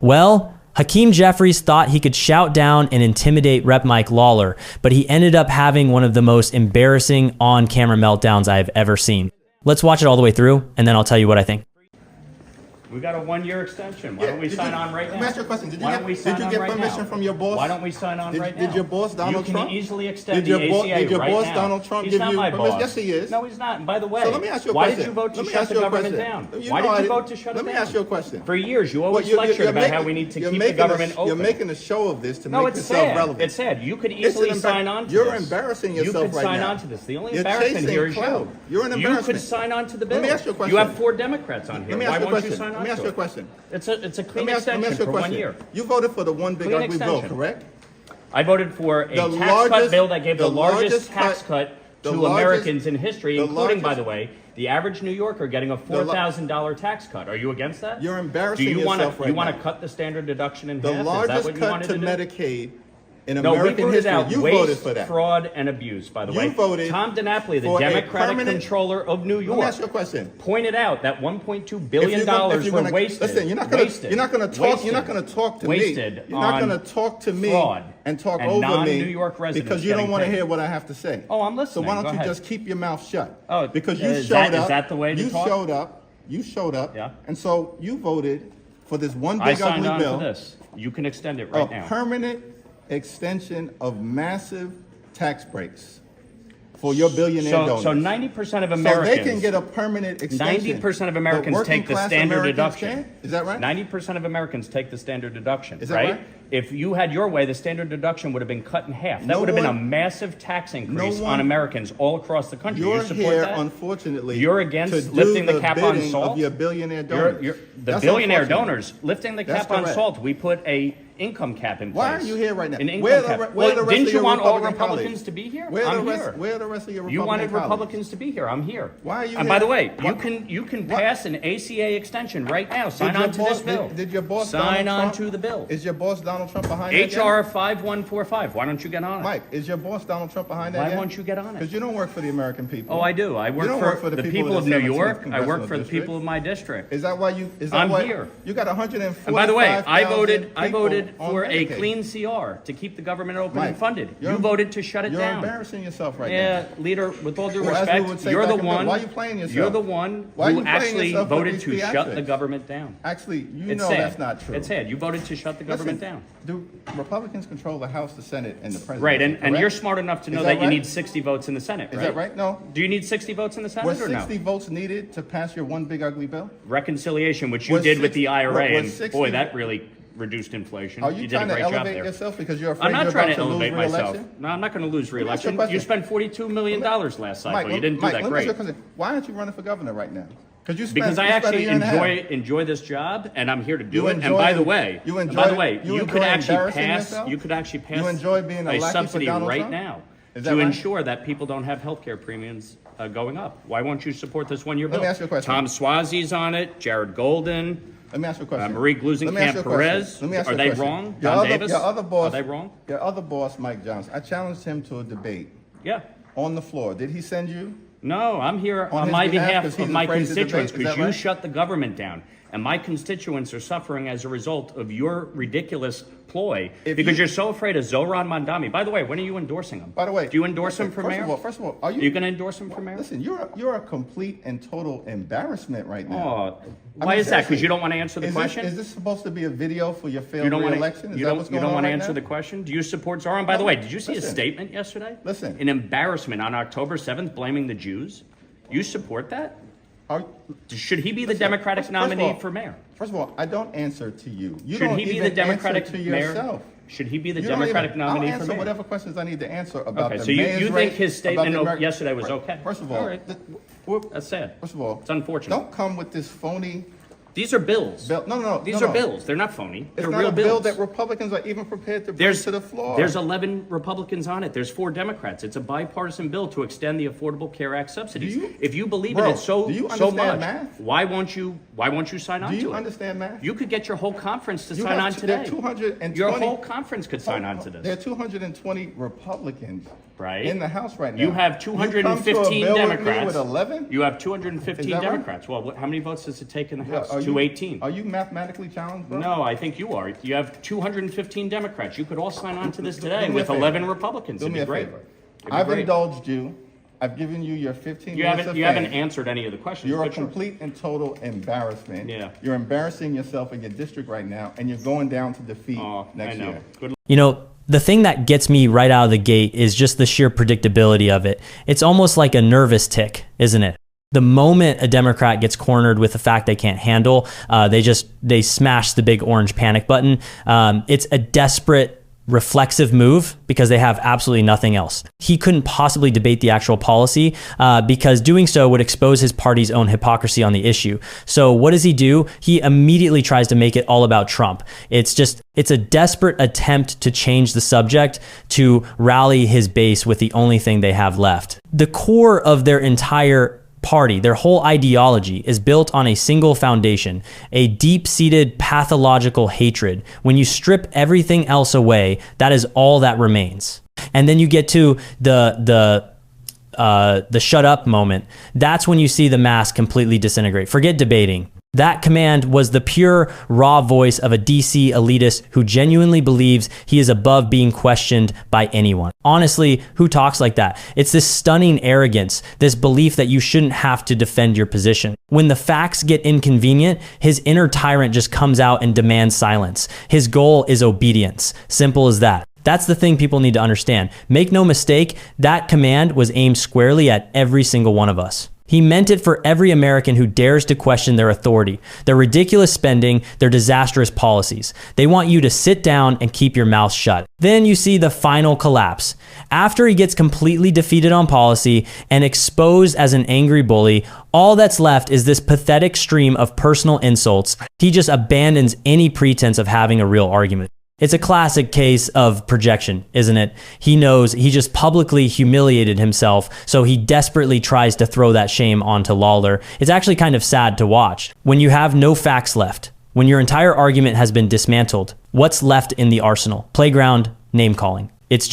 Well, Hakeem Jeffries thought he could shout down and intimidate Rep. Mike Lawler, but he ended up having one of the most embarrassing on-camera meltdowns I have ever seen. Let's watch it all the way through, and then I'll tell you what I think. We got a 1-year extension. Why don't we sign on right now? Let me ask you a question. Did you get right permission from your boss? Why don't we sign on right now? Did your boss, Donald Trump? You can easily extend the ACA Did your right boss, now. Donald Trump, He's give not you my permission? boss. Yes, he is. No, he's not. And by the way, so let me ask you a why question. did you vote to shut the government down? Why did you vote to shut it down? Let me ask you a question. For years, you always lectured about how we need to keep the government open. You're making a show of this to make it's yourself sad. relevant. It's sad. You could easily sign on to this. You're embarrassing yourself right now. You could sign on to this. The only You're embarrassment here is clout. you. You're an embarrassment. You could sign on to the bill. Let me ask you a question. You have 4 Democrats on here. Why won't you sign on to it? Let me ask you a question. It's a clean extension for 1 year. You voted for the one big ugly bill, correct? I voted for a tax cut bill that gave the largest tax cut to Americans in history, including, by the way, the average New Yorker getting a $4,000 tax cut. Are you against that? You're embarrassing yourself right now. Do you want to cut the standard deduction in half? The largest cut to Medicaid in American history. You voted for that. Fraud, and abuse, by the way. You voted. Tom DiNapoli, the Democratic controller of New York, let me ask you a question. Pointed out that $1.2 billion were wasted. Listen, you're not going to talk. You're not going to talk to me. You're not going to talk to me and talk over me New York residents because you don't want to hear what I have to say. Oh, I'm listening. So why don't you just keep your mouth shut? Oh, because you showed up. Is that the way to talk? You showed up. Yeah. And so you voted for this one big ugly bill. I signed on bill. to this. You can extend it right now. A permanent extension of massive tax breaks for your billionaire donors. So 90% of Americans. So they can get a permanent extension. 90% of Americans take the standard deduction. Is that right? 90% of Americans take the standard deduction. Is that right? If you had your way, the standard deduction would have been cut in half. That would have been a massive tax increase on Americans all across the country. You're you support here, that? Unfortunately, you're against lifting the cap on salt. Of your billionaire donors. The billionaire donors lifting the cap on salt. We put a income cap in place. Why are you here right now? An income cap. Didn't you want all Republicans to be here? I'm here. Where are the rest of your Republican You wanted colleagues? Republicans to be here. I'm here. Why are you And here? by the way, you can pass an ACA extension right now. Sign on to this bill. Did your boss sign Donald on Trump, to the bill? Is your boss Donald Trump behind that? HR 5145. Why don't you get on it? Mike, is your boss Donald Trump behind that? Why won't you get on it? Because you don't work for the American people. Oh, I do. I work for the people of New York. I work for the people of my district. Is that why you? I'm here. You got 145. And by the way, I voted for a Medicaid. clean CR to keep the government open Mike, and funded. You voted to shut it You're down. embarrassing yourself right now. Yeah, leader. With all due Well, as we respect, would say you're the back in the- one. why are you playing yourself? You're the one Why are who you playing actually yourself with voted these to shut the theatrics? government down. Actually, you It's know sad. that's not true. It's sad. You voted to shut the government down. Do Republicans control the House, the Senate, and the President? Right, and you're smart enough to know that you right? need 60 votes in the Senate, right? Is that right? No. Do you need 60 votes in the Senate Was or no? 60 votes needed to pass your one big ugly bill? Reconciliation, which you Was did with 60 the IRA, was and 60 boy, that really reduced inflation. Are you did a trying to great job elevate there. yourself because you're afraid I'm not you're trying about to elevate lose myself. re-election? No, I'm not going to lose Let me ask you a re-election. question. You spent $42 million last cycle. Mike, You didn't do Mike, that let me ask you a great. question. Why aren't you running for governor right now? Because I actually enjoy this job, and I'm here to do it. And by the way, you could actually pass enjoy being a a lackey subsidy for Donald right Trump? now Is that to right? ensure that people don't have health care premiums going up. Why won't you support this one-year bill? Let me ask you a question. Tom Swazi's on it, Jared Golden, Let me ask you a question. Marie Gluesenkamp-Perez. Are they wrong? Don Davis? Your other boss, Are they wrong? Your other boss, Mike Johnson, I challenged him to a debate Yeah. on the floor. Did he send you? No, I'm here on his my behalf, behalf 'cause of he's my afraid to debate. constituents, Is because that you right? shut the government down. And my constituents are suffering as a result of your ridiculous ploy because you're so afraid of Zohran Mandami. By the way, when are you endorsing him? By the way, do you endorse him for mayor? First of all, are you going to endorse him for mayor? Listen, you're a complete and total embarrassment right now. Oh, why is that? Because you don't want to answer the question? Is this supposed to be a video for your failed You don't want re-election? to. You don't want to answer the question. Do you support Zohran? By the way, did you see his statement yesterday? Listen. An embarrassment on October 7th, blaming the Jews. You support that? Should he be the Democratic nominee for mayor? First of all, I don't answer to you. Should he be the Democratic mayor? Should he be the Democratic nominee I'll for mayor? answer whatever questions I need to answer about Okay, the so mayor's you think race, his about the statement yesterday was okay? First of all, All right. That's sad. First of all, it's unfortunate. Don't come with this phony. These are bills. No. These are bills. They're not phony. They're It's not real a bill bills. that Republicans are even prepared to bring to the floor. There's 11 Republicans on it. There's 4 Democrats. It's a bipartisan bill to extend the Affordable Care Act subsidies. If you believe in it so much, math? why won't you sign on to it? Do you understand math? You could get your whole conference to sign on today. Your whole conference could sign on to this. There are 220 Republicans right in the House right now. You have 215 Democrats. With 11? You have 215 Democrats. Well, how many votes does it take in the House? 218. Are you mathematically challenged, bro? No, I think you are. You have 215 Democrats. You could all sign on to this today with 11 Republicans. Do me a great. favor. I've indulged you. I've given you your 15 minutes of You haven't answered any of the questions. You're a complete and total embarrassment. Yeah. You're embarrassing yourself in your district right now, and you're going down to defeat next year. Good. You know, the thing that gets me right out of the gate is just the sheer predictability of it. It's almost like a nervous tick, isn't it? The moment a Democrat gets cornered with the fact they can't handle, they smash the big orange panic button. It's a desperate, reflexive move because they have absolutely nothing else. He couldn't possibly debate the actual policy because doing so would expose his party's own hypocrisy on the issue. So what does he do? He immediately tries to make it all about Trump. It's a desperate attempt to change the subject to rally his base with the only thing they have left. The core of their entire party, their whole ideology is built on a single foundation, a deep-seated pathological hatred. When you strip everything else away, that is all that remains. And then you get to the shut up moment. That's when you see the mask completely disintegrate. Forget debating. That command was the pure, raw voice of a DC elitist who genuinely believes he is above being questioned by anyone. Honestly, who talks like that? It's this stunning arrogance, this belief that you shouldn't have to defend your position. When the facts get inconvenient, his inner tyrant just comes out and demands silence. His goal is obedience. Simple as that. That's the thing people need to understand. Make no mistake, that command was aimed squarely at every single one of us. He meant it for every American who dares to question their authority, their ridiculous spending, their disastrous policies. They want you to sit down and keep your mouth shut. Then you see the final collapse. After he gets completely defeated on policy and exposed as an angry bully, all that's left is this pathetic stream of personal insults. He just abandons any pretense of having a real argument. It's a classic case of projection, isn't it? He knows he just publicly humiliated himself, so he desperately tries to throw that shame onto Lawler. It's actually kind of sad to watch. When you have no facts left, when your entire argument has been dismantled, what's left in the arsenal? Playground, name calling. It's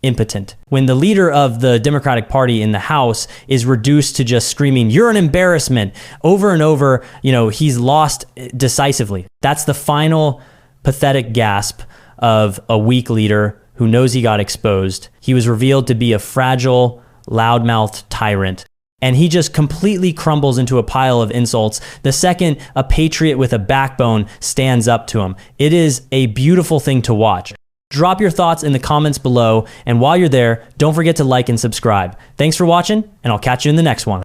impotent. When the leader of the Democratic Party in the House is reduced to just screaming, "You're an embarrassment," over and over, he's lost decisively. That's the final pathetic gasp of a weak leader who knows he got exposed. He was revealed to be a fragile, loudmouthed tyrant. And he just completely crumbles into a pile of insults the second a patriot with a backbone stands up to him. It is a beautiful thing to watch. Drop your thoughts in the comments below. And while you're there, don't forget to like and subscribe. Thanks for watching, and I'll catch you in the next one.